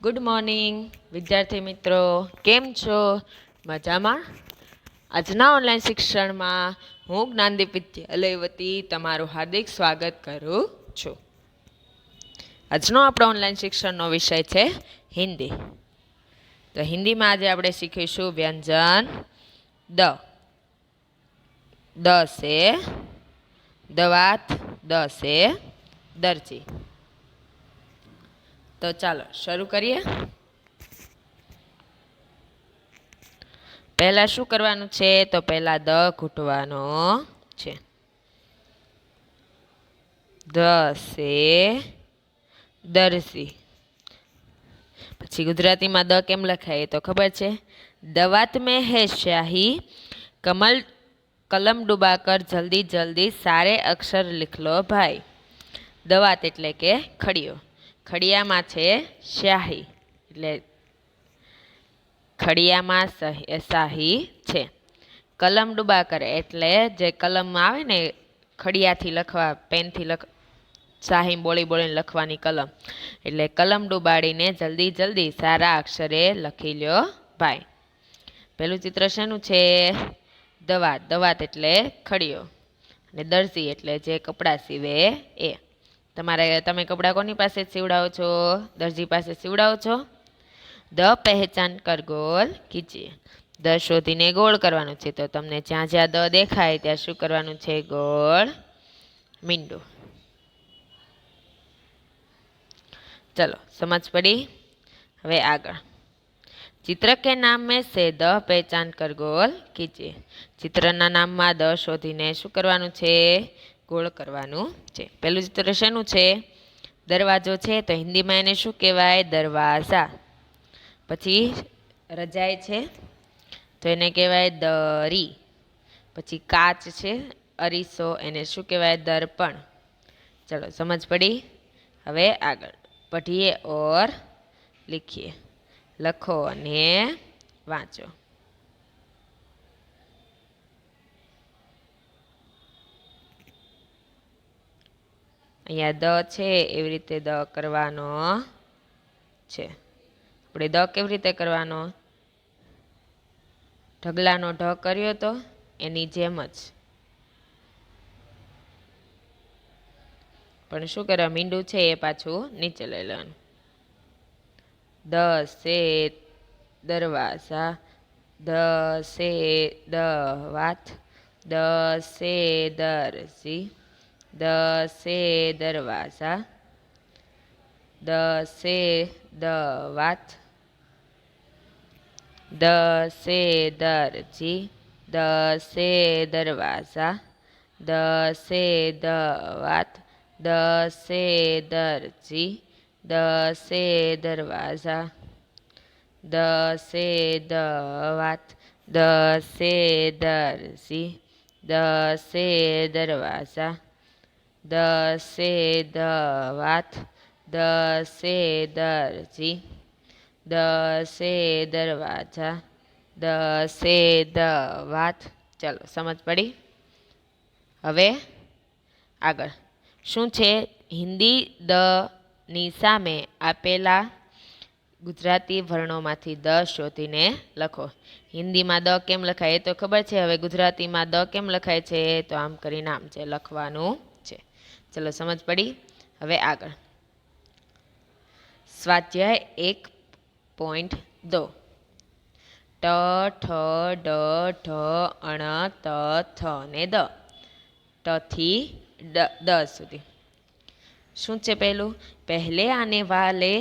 Good morning વિદ્યાર્થી મિત્રો, કેમ છો? મજામાં? આજના ઓનલાઈન શિક્ષણમાં હું જ્ઞાનદીપ વિદ્યાલય વતી તમારું હાર્દિક સ્વાગત કરું છું. આજનો આપણો ઓનલાઈન શિક્ષણનો વિષય છે હિન્દી. તો હિન્દીમાં આજે આપણે શીખીશું વ્યંજન દ. દ સે દવાત, દ સે દરજી. તો ચાલો શરૂ કરીએ. પહેલા શું કરવાનું છે? તો પહેલા દ ઘૂંટવાનો છે. દ સે દરસી. પછી ગુજરાતીમાં દ કેમ લખાય તો ખબર છે? દવાત में है स्याही, કલમ ડુબાકર જલ્દી જલ્દી સારે અક્ષર लिख लो भाई. દવાત એટલે કે ખડિયો. ખડિયામાં છે સ્યાહી, એટલે ખડિયામાં શાહી છે. કલમ ડૂબા કરે એટલે જે કલમ આવે ને ખડિયાથી લખવા, પેનથી શાહી બોળી બોળીને લખવાની કલમ, એટલે કલમ ડૂબાડીને જલ્દી જલ્દી સારા અક્ષરે લખી લ્યો ભાઈ. પેલું ચિત્ર શેનું છે? દવાત. દવાત એટલે ખડિયો, અને દરજી એટલે જે કપડાં સીવે એ. તમે કપડાં કોની પાસે સીવડાવો છો? દરજી પાસે સીવડાવો છો? દ પહેચાન કર ગોલ કીજીએ. દ શોધીને ગોળ કરવાનું છે. તો તમને જ્યાં જ્યાં દ દેખાય ત્યાં શું કરવાનું છે? ગોળ મીંડું. ચલો સમજ પડી? હવે આગળ. ચિત્ર કે નામ મેં સે દ પહેચાન કર ગોલ કીજીએ. ચિત્રના નામમાં દ શોધીને શું કરવાનું છે? ગોળ કરવાનું છે. પેલું ચિત્ર શેનું છે? દરવાજો છે. તો હિન્દીમાં એને શું કહેવાય? દરવાજા. પછી રજાઈ છે તો એને કહેવાય દરી. પછી કાચ છે, અરીસો, એને શું કહેવાય? દર્પણ. ચલો સમજ પડી? હવે આગળ. પઢીએ ઓર લીખીએ. લખો અને વાંચો. અહીંયા દ છે એવી રીતે દ કરવાનો છે. આપણે દ કેવી રીતે કરવાનો? ઢગલાનો ઢ કર્યો તો એની જેમ જ, પણ શું કરવા? મીંડું છે એ પાછું નીચે લઈ લેવાનું. દ સે દરવાજા, દ સે દવાત, દ સે દરજી, દ સે દરવાજા, દ સે દવાત, દ સે દરજી, દ સે દરવાજા, દ સે દવાત, દ સે દરજી, દ સે દરવાજા, દ સે દવાત, દ સે દરજી, દ સે દરવાજા, દ સે દવાત, દ સે દરજી, દ સે દરવાજા, દ સે દવાત. ચાલો સમજ પડી? હવે આગળ શું છે? હિન્દી દ ની સામે આપેલા ગુજરાતી વર્ણોમાંથી દ શોધીને લખો. હિન્દીમાં દ કેમ લખાય એ તો ખબર છે. હવે ગુજરાતીમાં દ કેમ લખાય છે? તો આમ કરીને આમ છે લખવાનું છે. ચલો સમજ પડી? હવે આગળ. સ્વાધ્યાય 1.2. ટ ઠ ડ ઢ અણ ત થ ને દ. ટ થી દ સુધી શું છે? પહેલું પહેલે આને વાલે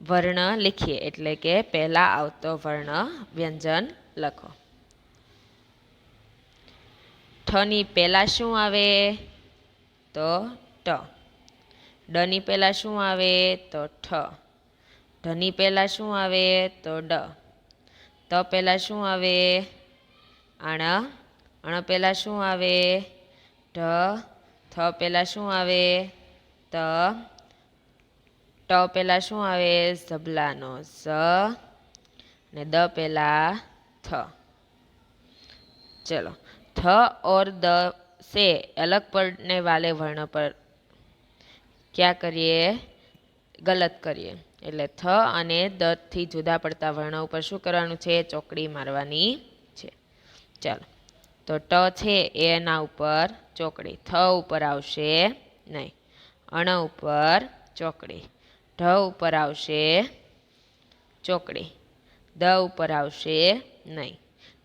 વર્ણ લીખીએ, એટલે કે પહેલા આવતો વર્ણ વ્યંજન લખો. ઠ ની પહેલા શું આવે? તો ટ. ડ ની પહેલા શું આવે? તો ઠ. ઢ ની પહેલા શું આવે? તો ડ. ત પહેલા શું આવે? અણ. અણ પહેલા શું આવે? ઢ. થ પહેલા શું આવે? ત. ટ પહેલા શું આવે? ઝબલાનો ઝ. ને દ પહેલા થ. चलो थ और द से अलग पड़ने वाले वर्णों पर क्या करिए? गलत करिए. એટલે થ અને દ થી જુદા પડતા વર્ણ ઉપર શું કરવાનું છે? ચોકડી મારવાની છે. ચાલો, તો ટ છે એના ઉપર ચોકડી, થ ઉપર આવશે નહીં, અણ ઉપર ચોકડી, ઢ ઉપર આવશે ચોકડી, દ ઉપર આવશે નહીં.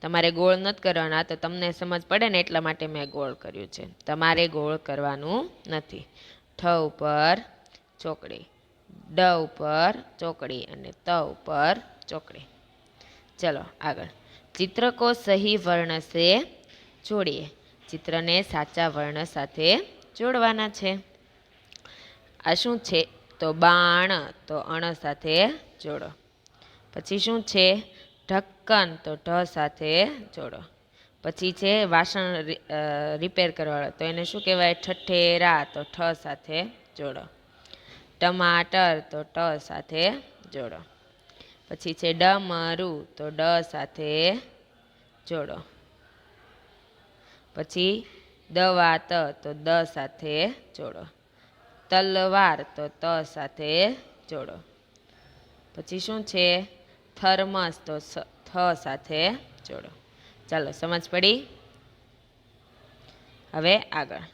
તમારે ગોળ નથી કરવાના, તો તમને સમજ પડે ને એટલા માટે મેં ગોળ કર્યું છે. તમારે ગોળ કરવાનું નથી. ઠ ઉપર ચોકડી, ડ ઉપર ચોકડી અને ત ઉપર ચોકડી. ચલો આગળ. ચિત્ર કો સહી વર્ણ સે જોડીએ. ચિત્રને સાચા વર્ણ સાથે જોડવાના છે. આ શું છે? તો બાણ, તો અણ સાથે જોડો. પછી શું છે? ઢક્કન, તો ઢ સાથે જોડો. પછી છે વાસણ રિપેર કરવાવાળો, તો એને શું કહેવાય? ઠઠેરા, તો ઠ સાથે જોડો. ટમાટર, તો ટ સાથે જોડો. પછી છે ડમરું, તો ડ સાથે જોડો. પછી દવાત, તો દ સાથે જોડો. તલવાર, તો ત સાથે જોડો. પછી શું છે? થર્મસ, તો થ સાથે જોડો. ચાલો, સમજ પડી? હવે આગળ.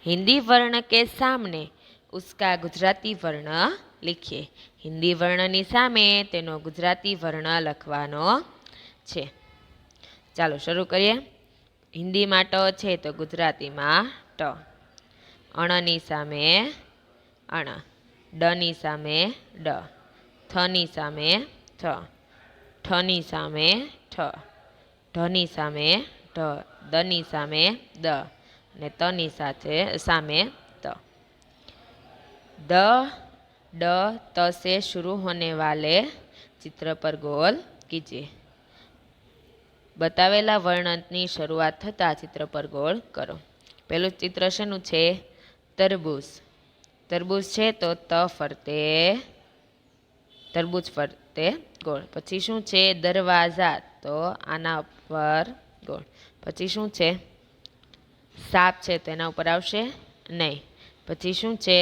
હિન્દી વર્ણ કે સામને ઉસકા ગુજરાતી વર્ણ લીખીએ. હિન્દી વર્ણની સામે તેનો ગુજરાતી વર્ણ લખવાનો છે. ચાલો શરૂ કરીએ. હિન્દીમાં ટ છે, તો ગુજરાતીમાં ટ. અણની સામે અણ, ડની સામે ડ, થની સામે થ, ઠની સામે ઠ, ઢની સામે ઢ, દની સામે દ અને તની સામે ત. द ड त से शुरू होने वाले चित्र पर गोल कीजिए. બતાવેલા વર્ણની શરૂઆત થતા ચિત્ર પર ગોળ કરો. પહેલું ચિત્ર શેનું છે? તરબૂચ. તરબૂચ છે તો ત ફરતે તરબૂચ ફરતે ગોળ. પછી શું છે? દરવાજા, તો આના ઉપર ગોળ. પછી શું છે? સાપ છે, તો એના ઉપર આવશે નહીં. પછી શું છે?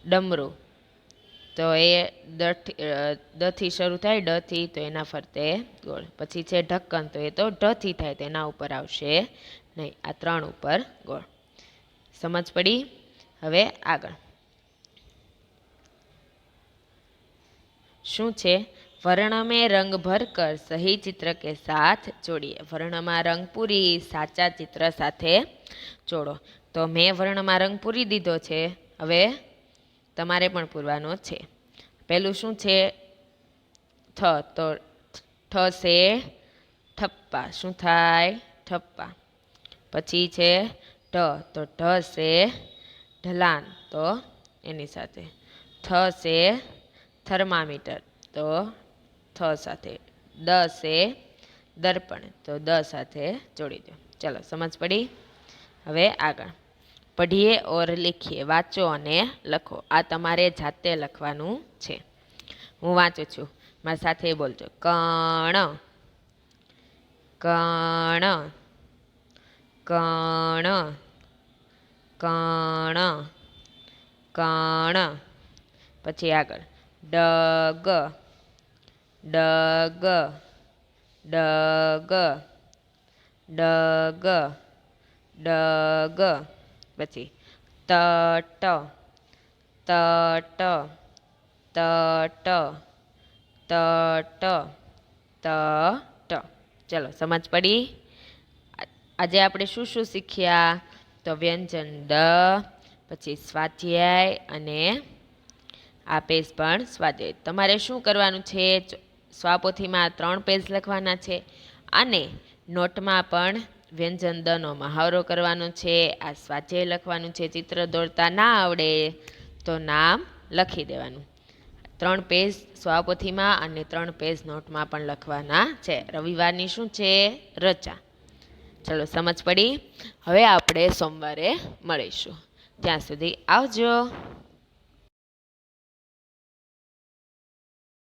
ડમરું, તો એ દ થી શરૂ થાય, ડ થી, તો એના ફરતે ગોળ. પછી છે ઢક્કન, તો એ તો ઢ થી થાય, તો એના ઉપર આવશે નહીં. આ ત્રણ ઉપર ગોળ. સમજ પડી? હવે આગળ શું છે? वर्ण में रंग भरकर सही चित्र के साथ जोड़िए. વર્ણમાં રંગ પૂરી સાચા ચિત્ર સાથે જોડો. તો મેં વર્ણમાં રંગ પૂરી દીધો છે, હવે તમારે પણ પૂરવાનો છે. પહેલું શું છે? થ, તો ઠ સે ઠપ્પા, શું થાય? ઠપ્પા. પછી છે ઢ, તો ઢ સે ઢલાન, તો એની સાથે. થ સે થર્મામીટર, તો થ સાથે. દ સે દર્પણ, તો દ સાથે જોડી દો. ચલો સમજ પડી? હવે આગળ. પઢીએ ઓર લીખીએ. વાંચો અને લખો. આ તમારે જાતે લખવાનું છે. હું વાંચું છું, મારી સાથે બોલજો. કણ, કણ, કણ, કણ, કણ. પછી આગળ. ડગ, ડગ, ડગ, ડગ, ડગ. પછી તટ, તટ, તટ, તટ, તટ. ચલો સમજ પડી? આજે આપણે શું શું શીખ્યા? તો વ્યંજન દ, પછી સ્વાધ્યાય અને આ પેજ પણ સ્વાધ્યાય. તમારે શું કરવાનું છે? સ્વાપોથીમાં 3 પેજ લખવાના છે અને નોટમાં પણ વ્યંજન દનો મહાવરો કરવાનો છે. આ સ્વાધ્યાય લખવાનું છે. ચિત્ર દોરતા ના આવડે તો નામ લખી દેવાનું. 3 પેજ સ્વાપોથીમાં અને 3 પેજ નોટમાં પણ લખવાના છે. રવિવારની શું છે? રજા. ચલો સમજ પડી? હવે આપણે સોમવારે મળીશું. ત્યાં સુધી આવજો.